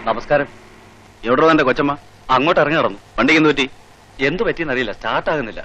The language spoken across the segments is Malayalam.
നമസ്കാരം. എവിടെ എന്റെ കൊച്ചമ്മ? അങ്ങോട്ട് ഇറങ്ങി നടന്നു. വണ്ടിക്ക് എന്ത് പറ്റി? എന്തു പറ്റിയെന്നറിയില്ല, സ്റ്റാർട്ട് ആകുന്നില്ല.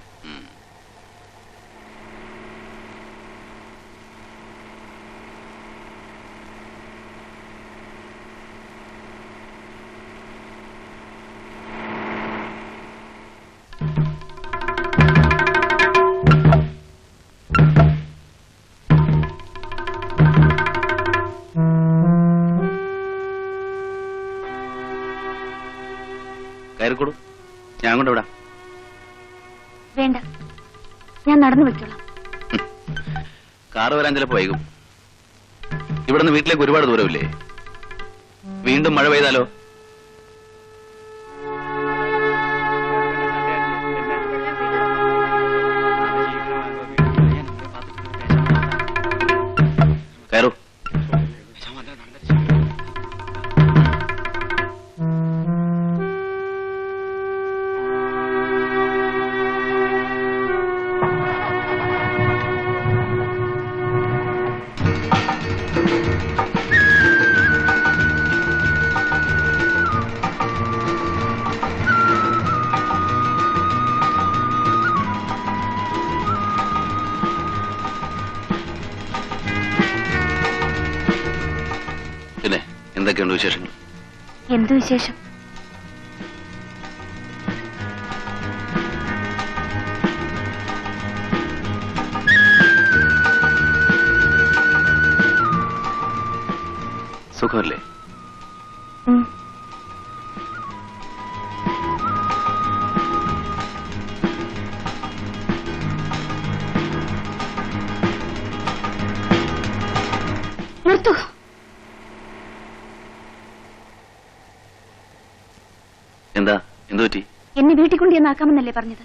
കയറിക്കൊടു, ഞാൻ കൊണ്ട് വിടാം. വേണ്ട, ഞാൻ നടന്നു വെച്ചോളാം. കാറ് വരാൻ ചിലപ്പോ വൈകും. ഇവിടുന്ന് വീട്ടിലേക്ക് ഒരുപാട് ദൂരമില്ലേ? വീണ്ടും മഴ പെയ്താലോ? കയറൂ. പിന്നെ എന്തൊക്കെയുണ്ട് വിശേഷങ്ങൾ? എന്തു വിശേഷം? സുഖമല്ലേ? നിർത്തൂ. എന്താ, എന്തു പറ്റി? എന്നെ വീട്ടിൽ കൊണ്ട് ചെന്നാക്കാമെന്നല്ലേ പറഞ്ഞത്?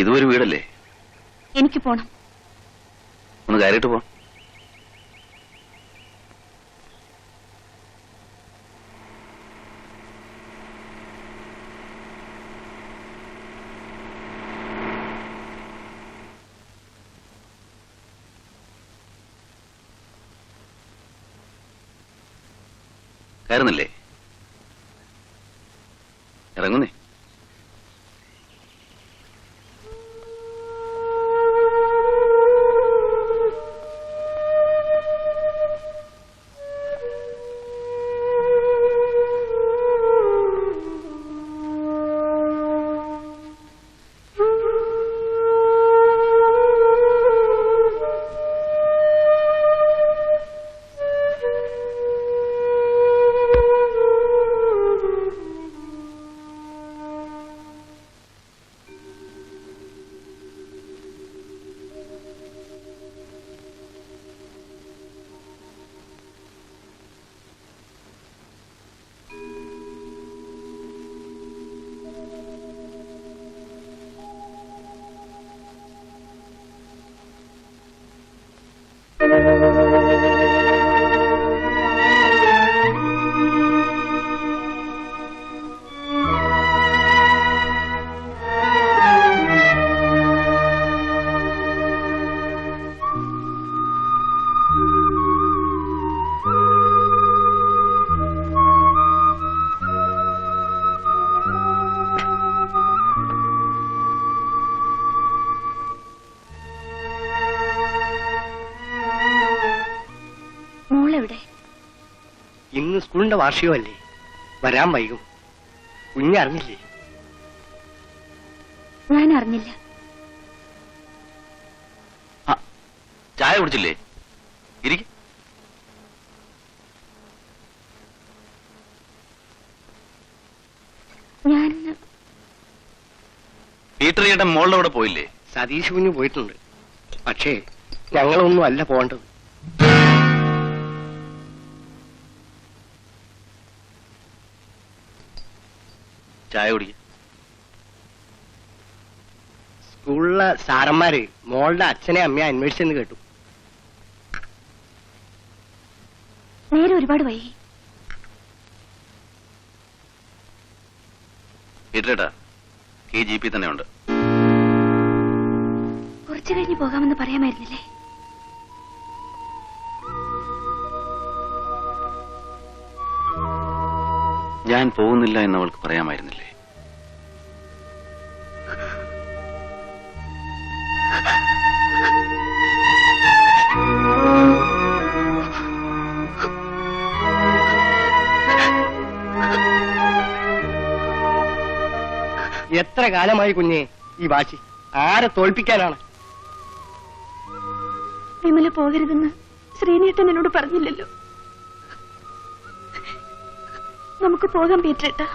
ഇതൊരു വീടല്ലേ? എനിക്ക് പോണം. ഒന്ന് കയറിയിട്ട് പോ. കയറുന്നില്ലേ? ഇറങ്ങുന്നേ. ഇന്ന് സ്കൂളിന്റെ വാർഷികമല്ലേ, വരാൻ വൈകും. കുഞ്ഞറിഞ്ഞില്ലേ? ഞാൻ അറിഞ്ഞില്ല. ചായ കുടിച്ചില്ലേ? ഇരിക്കും. ഞാൻ പീറ്റർ ചേട്ടൻ മോളുടെ കൂടെ പോയില്ലേ? സതീഷ് കുഞ്ഞ് പോയിട്ടുണ്ട്. പക്ഷേ ഞങ്ങളൊന്നും അല്ല പോകേണ്ടത്. ചായ കുടിക്ക. സ്കൂളിലെ സാറന്മാര് മോളുടെ അച്ഛനെ അമ്മയെ അന്വേഷിച്ചെന്ന് കേട്ടു. നേരെ ഒരുപാട് വൈകി. പീറ്ററേട്ടാ, ഈ ജീപ്പിൽ തന്നെ ഉണ്ട്. കുറച്ചു കഴിഞ്ഞ് പോകാമെന്ന് പറയാമായിരുന്നില്ലേ? ഞാൻ പോകുന്നില്ല എന്ന് അവൾക്ക് പറയാമായിരുന്നില്ലേ? എത്ര കാലമായി കുഞ്ഞെ ഈ വാശി? ആരെ തോൽപ്പിക്കാനാണ്? വിമല പോകരുതെന്ന് ശ്രീനേട്ടൻ എന്നോട് പറഞ്ഞില്ലല്ലോ. നമുക്ക് പോകാം പീറ്ററേട്ടാ.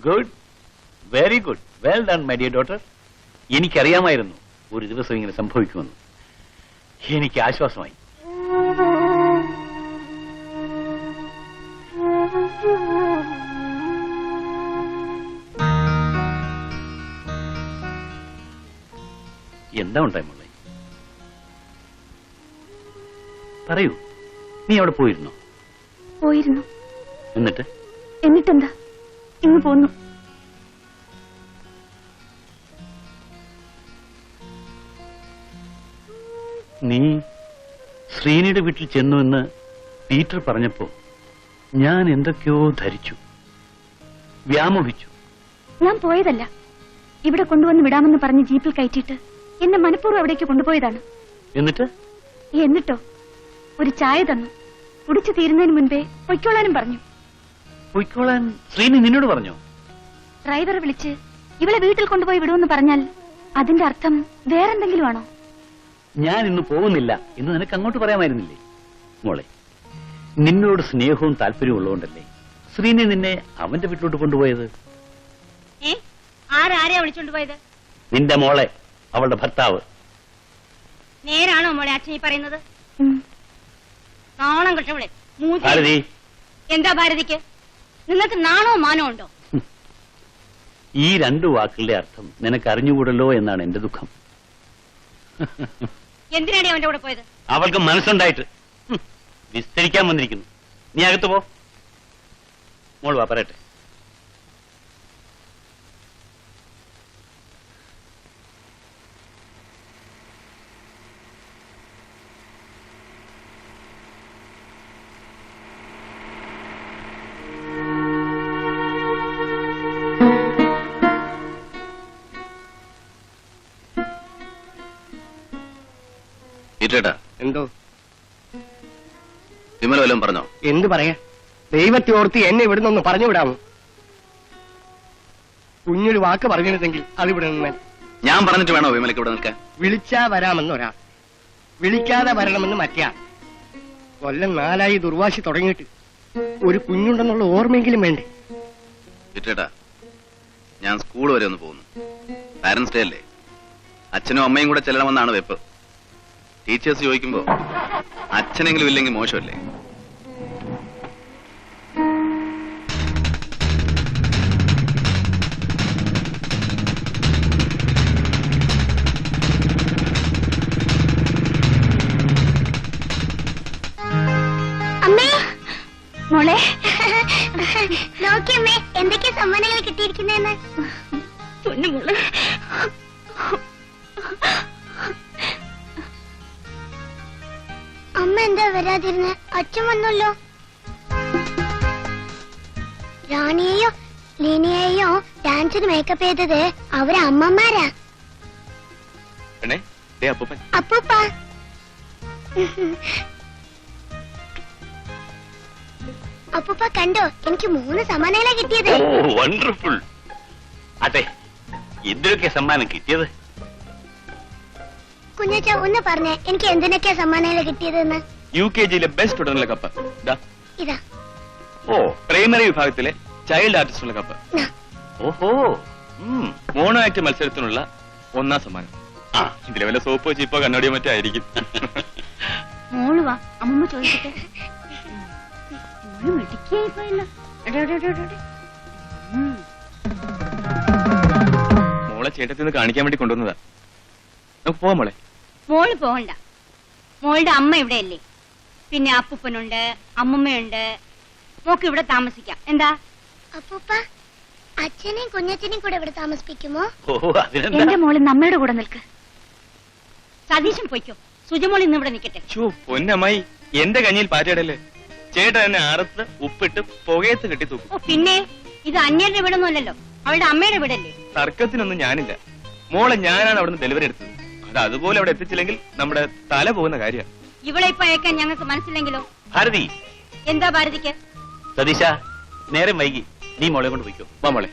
Good, very good, well done my dear daughter. എനിക്കറിയാമായിരുന്നു ഒരു ദിവസം ഇങ്ങനെ സംഭവിക്കുമെന്ന്. എനിക്ക് ആശ്വാസമായി. എന്താ ഉണ്ടായി മോളെ? പറയൂ, നീ അവിടെ പോയിരുന്നോ? പോയിരുന്നു. എന്നിട്ടെന്താ? ഇന്ന് പോന്നു. നീ ശ്രീനിയുടെ വീട്ടിൽ ചെന്നു എന്ന് പീറ്റർ പറഞ്ഞപ്പോ ഞാൻ എന്തൊക്കെയോ ധരിച്ചു, വ്യാമോഹിച്ചു. ഞാൻ പോയതല്ല. ഇവിടെ കൊണ്ടുവന്ന് വിടാമെന്ന് പറഞ്ഞ് ജീപ്പിൽ കയറ്റിയിട്ട് എന്നെ മനഃപൂർവ്വം അവിടേക്ക് കൊണ്ടുപോയതാണ്. എന്നിട്ടോ? ഒരു ചായ തന്നു. കുടിച്ചു തീരുന്നതിന് മുൻപേ പൊയ്ക്കോളാനും പറഞ്ഞു. പൊയ്ക്കോളാൻ ശ്രീനി നിന്നോട് പറഞ്ഞോ? ഡ്രൈവറെ വിളിച്ച് ഇവളെ വീട്ടിൽ കൊണ്ടുപോയി വിടുമെന്ന് പറഞ്ഞാൽ അതിന്റെ അർത്ഥം വേറെന്തെങ്കിലും ആണോ? ഞാൻ ഇന്ന് പോകുന്നില്ല എന്ന് നിനക്ക് അങ്ങോട്ട് പറയാമായിരുന്നില്ലേ? മോളെ, നിന്നോട് സ്നേഹവും താല്പര്യവും ഉള്ളതുകൊണ്ടല്ലേ ശ്രീനി നിന്നെ അവന്റെ വീട്ടിലോട്ട് കൊണ്ടുപോയത്. ആരാരെയാ വിളിച്ചോണ്ടുപോയത്? നിന്റെ മോളെ, അവളുടെ ഭർത്താവ്. നേരാണോ മോളെ അച്ഛൻ ഈ പറയുന്നത്? നാണം കെട്ടവളെ. ഭാരതി, എന്താ ഭാരതിക്ക്? നിങ്ങൾക്ക് നാണോ മാനോ ഉണ്ടോ? ഈ രണ്ടു വാക്കുകളുടെ അർത്ഥം നിനക്ക് അറിഞ്ഞുകൂടല്ലോ എന്നാണ് എന്റെ ദുഃഖം. എന്തിനാണ് അവന്റെ കൂടെ പോയത്? അവൾക്ക് മനസ്സുണ്ടായിട്ട്. വിസ്തരിക്കാൻ വന്നിരിക്കുന്നു. നീ അകത്ത് പോ. മോൾ വാ, പറയട്ടെ. എന്തോ? വിമല വല്ലതും പറഞ്ഞോ? എന്ത് പറയാ? ദൈവത്തെ ഓർത്ത് എന്നെ ഇവിടുന്ന് ഒന്ന് പറഞ്ഞു വിടാമോ? കുഞ്ഞൊരു വാക്ക് പറഞ്ഞിരുന്നെങ്കിൽ അതിവിടെ നിന്നാൽ. ഞാൻ പറഞ്ഞിട്ട് വേണോ വിമലക്ക് ഇവിടെ നിൽക്കാൻ? വിളിച്ചാ വരാമെന്ന് ഒരാൾ, വിളിക്കാതെ വരണമെന്ന് മറ്റേ. കൊല്ലം 4 ദുർവാശി തുടങ്ങിയിട്ട് ഒരു കുഞ്ഞുണ്ടെന്നുള്ള ഓർമ്മയെങ്കിലും വേണ്ടേ? വിറ്റേട്ടാ, ഞാൻ സ്കൂൾ വരെ ഒന്ന് പോകുന്നു. പാരന്റ്സ് ഡേ അല്ലേ, അച്ഛനും അമ്മയും കൂടെ ചെല്ലണമെന്നാണ് വെപ്പ്. ടീച്ചേഴ്സ് ചോദിക്കുമ്പോ അച്ഛനെങ്കിലും ഇല്ലെങ്കിൽ മോശമല്ലേ? അമ്മേ, മോളെ നോക്കിയമ്മേ, എന്തൊക്കെയാ സമ്മാനങ്ങൾ കിട്ടിയിരിക്കുന്നതെന്ന്. പൊന്നുമോളെ, അമ്മ എന്താ വരാതിരുന്ന്? അച്ഛൻ വന്നല്ലോ. റാണിയെയോ ലീനയെയോ ഡാൻസിന് മേക്കപ്പ് ചെയ്തത് അവരെ അമ്മമാരാ. അപ്പൂപ്പ, അപ്പൂപ്പ കണ്ടോ? എനിക്ക് 3 സമ്മാനങ്ങളാ കിട്ടിയത്. വണ്ടർഫുൾ. അതെ, എന്തൊക്കെ സമ്മാനം കിട്ടിയത്? കുഞ്ഞച്ച ഒന്ന് പറഞ്ഞേ, എനിക്ക് എന്തിനൊക്കെയാ സമ്മാനങ്ങൾ കിട്ടിയതെന്ന്. UKG-യിലെ ബെസ്റ്റ് സ്റ്റുഡന്റിലെ കപ്പ് ഇതാ. പ്രൈമറി വിഭാഗത്തിലെ ചൈൽഡ് ആർട്ടിസ്റ്റുള്ള കപ്പ്. ഓഹോ, മോണോ ആക്ട് മത്സരത്തിനുള്ള 1ാം സമ്മാനം. ഇതിലെ വല്ല സോപ്പോ ചീപ്പോ കണ്ണടിയോ മറ്റോ ആയിരിക്കും. മോള് വാ, അമ്മമ്മ ചോദിക്കട്ടെ. മോള് മിടുക്കിയായി പോയല്ലോ. മോളെ ചേട്ടത്തിന്ന് കാണിക്കാൻ വേണ്ടി കൊണ്ടുവന്നതാ. നമുക്ക് പോവാം മോളെ. മോള് പോകണ്ട. മോളുടെ അമ്മ ഇവിടെയല്ലേ, പിന്നെ അപ്പൂപ്പനുണ്ട്, അമ്മമ്മയുണ്ട്. മോക്ക് ഇവിടെ താമസിക്കാം. എന്താ അപ്പൂപ്പ, അച്ഛനെയും കുഞ്ഞച്ഛനെയും കൂടെ ഇവിടെ താമസിപ്പിക്കുമോ? എന്റെ മോള് നമ്മയുടെ കൂടെ നിൽക്ക്. സതീശൻ പൊയ്ക്കോ, സുജമോൾ ഇന്ന് ഇവിടെ നിൽക്കട്ടെ. പൊന്നമ്മായി, എന്റെ കഞ്ഞിയിൽ പാറ്റയിടല്ലേ. ചേട്ടൻ എന്നെ അറുത്ത് ഉപ്പിട്ട് പുകയത്ത് കെട്ടി തൂക്കും. ഓ പിന്നെ, ഇത് അന്യരുടെ വീടൊന്നും അല്ലല്ലോ, അവളുടെ അമ്മയുടെ വീടല്ലേ. തർക്കത്തിനൊന്നും ഞാനില്ല. മോളെ ഞാനാണ് അവിടുന്ന് ഡെലിവറി എടുത്തത്. അത് അതുപോലെ അവിടെ എത്തിച്ചില്ലെങ്കിൽ നമ്മുടെ തല പോകുന്ന കാര്യമാണ്. ഇവളെ ഇപ്പൊ അയക്കാൻ ഞങ്ങൾക്ക് മനസ്സിലെങ്കിലോ? ഭാരതി, എന്താ ഭാരതിക്ക്? സതീശ, നേരം വൈകി, നീ മോളെ കൊണ്ട് പോയിക്കോ. വാ മോളെ.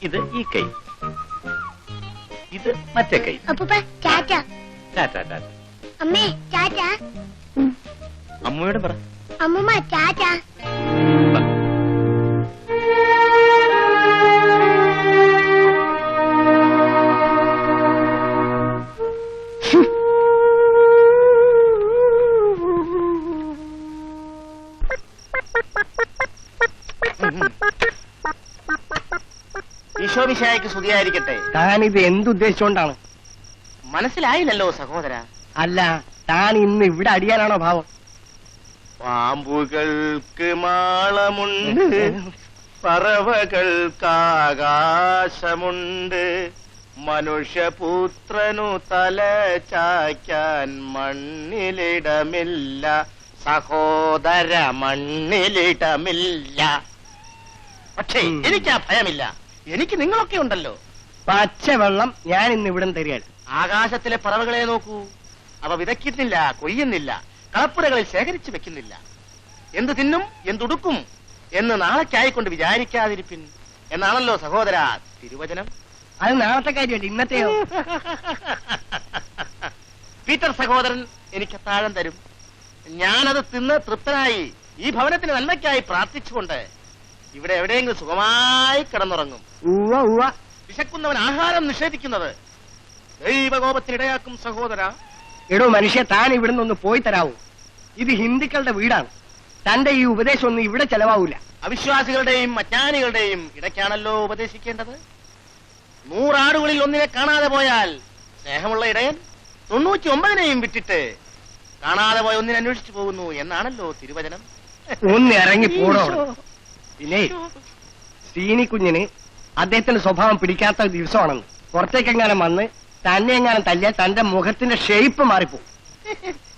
ഇത് ഈ കൈ, ഇത് മറ്റേ കൈ. അപ്പൂപ്പ ടാറ്റ. ടാറ്റാ ടാറ്റ. അമ്മേ ടാറ്റ. അമ്മയോട് പറ. അമ്മൂമ്മ ടാറ്റ. വാ. ഈശോമിശിഹായ്ക്ക് സ്തുതിയായിരിക്കട്ടെ. താൻ ഇത് എന്തുദ്ദേശിച്ചുകൊണ്ടാണ്? മനസ്സിലായില്ലല്ലോ സഹോദര. അല്ല, താൻ ഇന്ന് ഇവിടെ അടിയാനാണോ ഭാവം? പാമ്പുകൾക്ക് മാളമുണ്ട്, പറവകൾക്ക് ആകാശമുണ്ട്, മനുഷ്യപുത്രനു തല ചായ്ക്കാൻ മണ്ണിലിടമില്ല സഹോദര, മണ്ണിലിടമില്ല. പക്ഷേ എനിക്ക് ആ ഭയമില്ല, എനിക്ക് നിങ്ങളൊക്കെ ഉണ്ടല്ലോ. പച്ചവെള്ളം ഞാൻ ഇന്ന് ഇവിടെ തരികയാണ്. ആകാശത്തിലെ പറവകളെ നോക്കൂ, അവ വിതയ്ക്കുന്നില്ല, കൊയ്യുന്നില്ല, കളപ്പുരകളിൽ ശേഖരിച്ചു വെക്കുന്നില്ല. എന്ത് തിന്നും എന്തുടുക്കും എന്ന് നാളേക്കായിക്കൊണ്ട് വിചാരിക്കാതിരിപ്പിൻ എന്നാണല്ലോ സഹോദര തിരുവചനം. അത് നാളത്തെ കാര്യമല്ല, ഇന്നത്തെയോ? പീറ്റർ സഹോദരൻ എനിക്ക് അത്താഴം തരും. ഞാനത് തിന്ന് തൃപ്തനായി ഈ ഭവനത്തിന് നന്മയ്ക്കായി പ്രാർത്ഥിച്ചുകൊണ്ട് ഇവിടെ എവിടെയെങ്കിലും സുഖമായി കിടന്നുറങ്ങും. ഉവ്വ ഉവ്വ. വിശക്കുന്നവൻ ആഹാരം നിഷേധിക്കുന്നത് ദൈവകോപത്തിനിടയാക്കും സഹോദര. എടോ മനുഷ്യ, താൻ ഇവിടുന്ന് ഒന്ന് പോയി തരാവൂ. ഇത് ഹിന്ദുക്കളുടെ വീടാണ്. തന്റെ ഈ ഉപദേശം ഒന്നും ഇവിടെ ചെലവാവൂല. അവിശ്വാസികളുടെയും അജ്ഞാനികളുടെയും ഇടയ്ക്കാണല്ലോ ഉപദേശിക്കേണ്ടത്. 100 ആടുകളിൽ ഒന്നിനെ കാണാതെ പോയാൽ സ്നേഹമുള്ള ഇടയൻ 99നെയും വിട്ടിട്ട് കാണാതെ പോയ ഒന്നിനെ അന്വേഷിച്ചു പോകുന്നു എന്നാണല്ലോ തിരുവചനം. ഒന്ന് ഇറങ്ങി പോടോ. പിന്നെ സീനി കുഞ്ഞിന് അദ്ദേഹത്തിന്റെ സ്വഭാവം പിടിക്കാത്ത ദിവസമാണെന്ന് പുറത്തേക്കെങ്ങാനും വന്ന് തന്നെ എങ്ങാനും തല്ലിയാൽ തന്റെ മുഖത്തിന്റെ ഷേപ്പ് മാറിപ്പോ.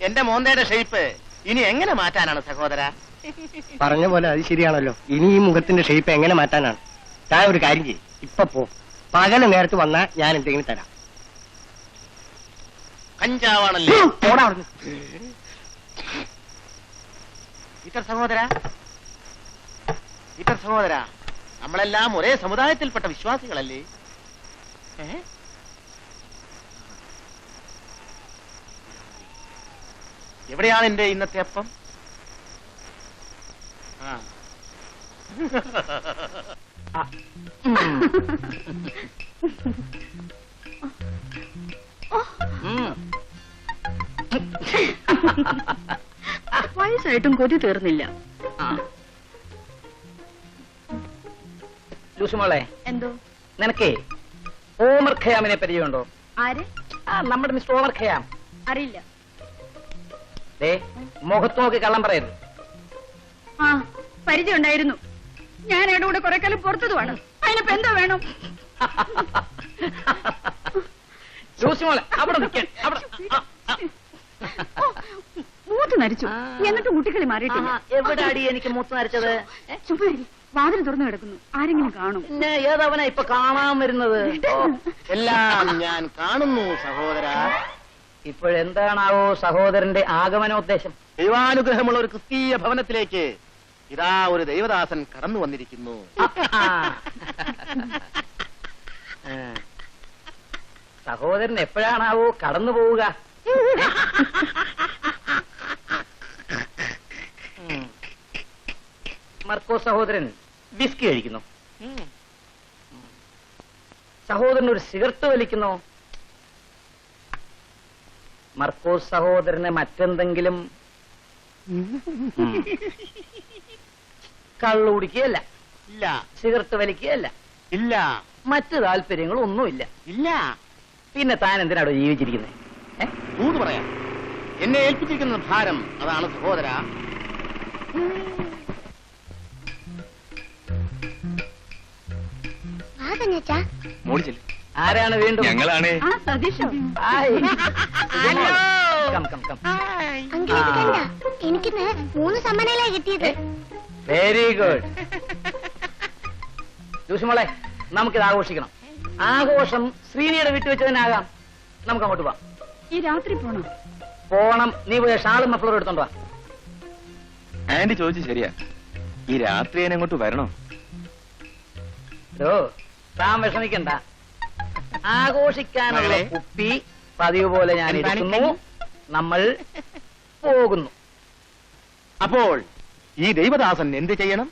എന്റെ മോന്തയുടെ ഷേപ്പ് ഇനി എങ്ങനെ മാറ്റാനാണ് സഹോദര? പറഞ്ഞ പോലെ അത് ശരിയാണല്ലോ. ഇനി ഈ മുഖത്തിന്റെ ഷേപ്പ് എങ്ങനെ മാറ്റാനാണ്? താൻ ഒരു കാര്യം ചെയ്യും, ഇപ്പൊ പോ. പകല് നേരത്ത് വന്നാൽ ഞാൻ എന്തെങ്കിലും തരാം. കഞ്ചാവാണല്ലേ? പോടാ അവിടുന്ന്. പീറ്റർ സഹോദര, പീറ്റർ സഹോദര, നമ്മളെല്ലാം ഒരേ സമുദായത്തിൽപ്പെട്ട വിശ്വാസികളല്ലേ? എവിടെയാണ് എന്റെ ഇന്നത്തെ അപ്പം? വയസ്സായിട്ടും കൊതി തീർന്നില്ല. ലൂസുമോളെ, എന്തോ? നിനക്കേ ഓമർ ഖയാമിനെ പരിചയമുണ്ടോ? ആര്? നമ്മുടെ മിസ്റ്റർ ഓമർ ഖയാം. അറിയില്ല. മുഖത്ത് നോക്കി കള്ളം പറയരുത്. ആ, പരിചയം ഉണ്ടായിരുന്നു. ഞാൻ അയാളുടെ കൂടെ കുറെ കാലം പുറത്തതുമാണ്. അതിനിപ്പോ എന്തോ വേണം? ലൂസുമോളെ, അവിടെ നിൽക്കാൻ. മൂത്ത് നരിച്ചു, എന്നിട്ട് മുട്ടിക്കളി മാറിയിട്ടില്ല. എവിടെ അടി എനിക്ക് മൂത്ത് നരച്ചത്? ചുമ്മാ വാതിൽ തുറന്നു കിടക്കുന്നു, ആരെങ്കിലും കാണും. പിന്നെ ഏതവനാ ഇപ്പൊ കാണാൻ വരുന്നത്? എല്ലാം ഞാൻ കാണുന്നു സഹോദര. ഇപ്പോഴെന്താണാവോ സഹോദരന്റെ ആഗമനോദ്ദേശം? ദൈവാനുഗ്രഹമുള്ള ഒരു ക്രിസ്തീയ ഭവനത്തിലേക്ക് ഇതാ ഒരു ദൈവദാസൻ കടന്നു വന്നിരിക്കുന്നു. സഹോദരൻ എപ്പോഴാണാവോ കടന്നു പോവുക? മർക്കോ സഹോദരൻ വിസ്കി കഴിക്കുന്നു. സഹോദരൻ ഒരു സിഗരറ്റ് വലിക്കുന്നോ? മർക്കോസ് സഹോദരന് മറ്റെന്തെങ്കിലും കള്ളു കുടിക്കുകയല്ല, ഇല്ല സിഗരറ്റ് വലിക്കുകയല്ല, ഇല്ല മറ്റു താല്പര്യങ്ങളൊന്നുമില്ല. ഇല്ല. പിന്നെ താൻ എന്തിനാണോ ജീവിച്ചിരിക്കുന്നത്? തൂത് പറയാം. എന്നെ ഏൽപ്പിച്ചിരിക്കുന്ന ഭാരം അതാണ് സഹോദര. മോളി ചെല്ലു. ആരാണ് വീണ്ടും? ഞങ്ങളാണ്. ഹായ്. Come, come, come. എനിക്ക് 3 സമ്മാനങ്ങളാ കിട്ടിയത്. Very good. ജോസിമോളെ, നമുക്കിത് ആഘോഷിക്കണം. ആഘോഷം ശ്രീനിയുടെ വീട്ടിൽ വെച്ച് തന്നെ ആകാം. നമുക്ക് അങ്ങോട്ട് പോവാം. ഈ രാത്രി പോണോ? പോണം. നീ പോയ ഷാളും മഫ്ലറും എടുത്തോണ്ട് വാ. ആന്റി ചോദിച്ചു ശരിയാ, ഈ രാത്രി ഞാൻ അങ്ങോട്ട് വരണോ? താൻ വിഷമിക്കണ്ട. ആഘോഷിക്കാനുള്ള കുപ്പി പതിവ് പോലെ ഞാൻ എടുക്കുന്നു. നമ്മൾ പോകുന്നു. അപ്പോൾ ഈ ദൈവദാസൻ എന്ത് ചെയ്യണം?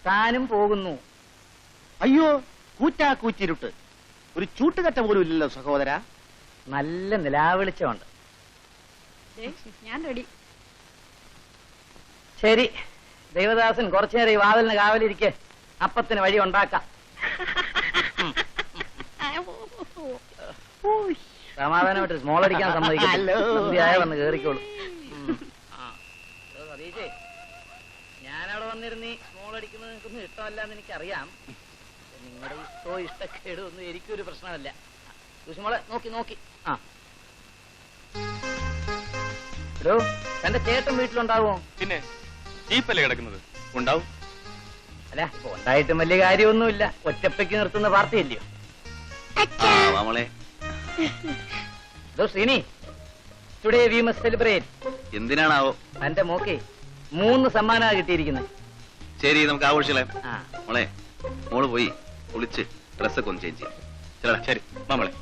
താനും പോകുന്നു. അയ്യോ, കൂറ്റാക്കൂച്ചിരുട്ട്. ഒരു ചൂട്ടുകട്ട പോലും ഇല്ലല്ലോ സഹോദര. നല്ല നിലാവെളിച്ചമുണ്ട്. ഞാൻ റെഡി. ശരി, ദൈവദാസൻ കുറച്ചു നേരം ഈ വാതിലിന് കാവലിരിക്കെ. അപ്പത്തിന് വഴി ഉണ്ടാക്കാം. സമാധാനമായിട്ട് സ്മോൾ അടിക്കാൻ സമ്മതിക്കില്ല. വന്ന് കേറിക്കോളൂ. സതീശേ, ഞാനവിടെ വന്നിരുന്ന് സ്മോൾ അടിക്കുന്നത് നിങ്ങൾക്കൊന്നും ഇഷ്ടമല്ല എന്ന് എനിക്കറിയാം. നിങ്ങളുടെ ഇഷ്ടവും ഇഷ്ടക്കേടും ഒന്നും എനിക്കൊരു പ്രശ്നമല്ല. മോളെ നോക്കി നോക്കി. ആ ഹലോ, തന്റെ ചേട്ടൻ വീട്ടിലുണ്ടാവുമോ? പിന്നെ ജീപ്പല്ലേ കിടക്കുന്നത്, ഉണ്ടാവും. അല്ല, ഇപ്പൊ ഉണ്ടായിട്ടും വലിയ കാര്യമൊന്നുമില്ല. ഒറ്റപ്പയ്ക്ക് നിർത്തുന്ന പാർട്ടിയല്ലയോ? മോളെ Srini, today we must celebrate. എന്തിനാണാവോ? തന്റെ മോക്കെ 3 സമ്മാനമാണ് കിട്ടിയിരിക്കുന്നത്. ശരി, നമുക്ക് ആഘോഷിക്കാം. ആ, മോളെ, മോള് പോയി കുളിച്ച് ഡ്രസ്സൊക്കെ ഒന്ന് ചേഞ്ച് ചെയ്യാം. ശരി മാമളെ.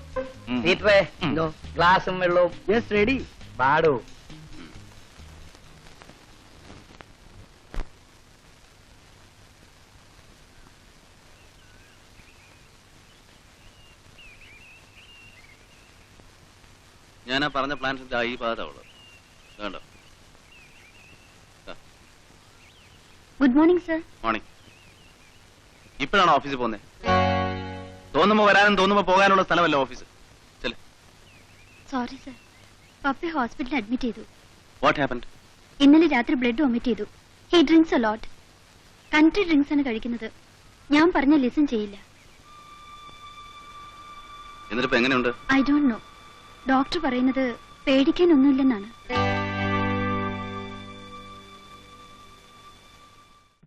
തീറ്റേ, ഗ്ലാസും വെള്ളവും. Yes, ready. പാടൂ. ഞാനാ പറഞ്ഞ പ്ലാൻസിന്റെ ഈ ഭാഗത്താവുള്ളൂ. വേണ്ടോ? Good morning sir. മോർണിംഗ്. ഇപ്പോഴാണോ ഓഫീസിൽ പോകുന്നത്? തോന്നുമ്പോ വരാനും തോന്നുമ്പോ പോകാനുള്ള സ്ഥലമല്ല ഓഫീസ്. ചെല്. സോറി സർ, പപ്പയെ ഹോസ്പിറ്റലിൽ അഡ്മിറ്റ് ചെയ്തു. What happened? ഇന്നലെ രാത്രി ബ്ലഡ് വൊമിറ്റ് ചെയ്തു. He drinks a lot. Country drinks ആണ് കഴിക്കുന്നത്. ഞാൻ പറഞ്ഞ ലിസൺ ചെയ്യില്ല. എന്നിട്ടിപ്പോ എങ്ങനെയുണ്ട്? I don't know. ഡോക്ടർ പറയുന്നത് പേടിക്കാനൊന്നുമില്ലെന്നാണ്.